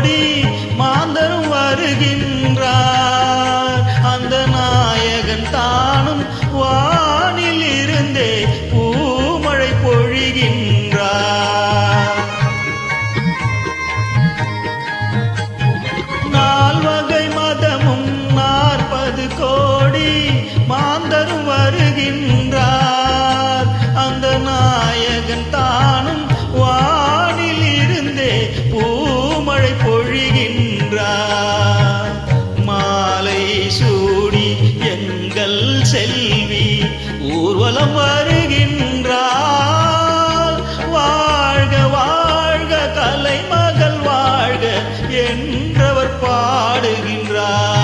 கோடி மாந்தரும் வருகின்றார். அந்த நாயகன் தானும் வானில் இருந்தே பூமழை பொழிகின்றார். நால்வகை மதமும் 40 கோடி மாந்தரும் வருகின்றார். அந்த நாயகன் தானும் வானில் இருந்தே பூமழை பொழிகின்றார். மாலை சூடி எங்கள் செல்வி ஊர்வலம் வருகின்றார். வாழ்க வாழ்க கலைமகள் வாழ்க என்றவர் பாடுகின்றார்.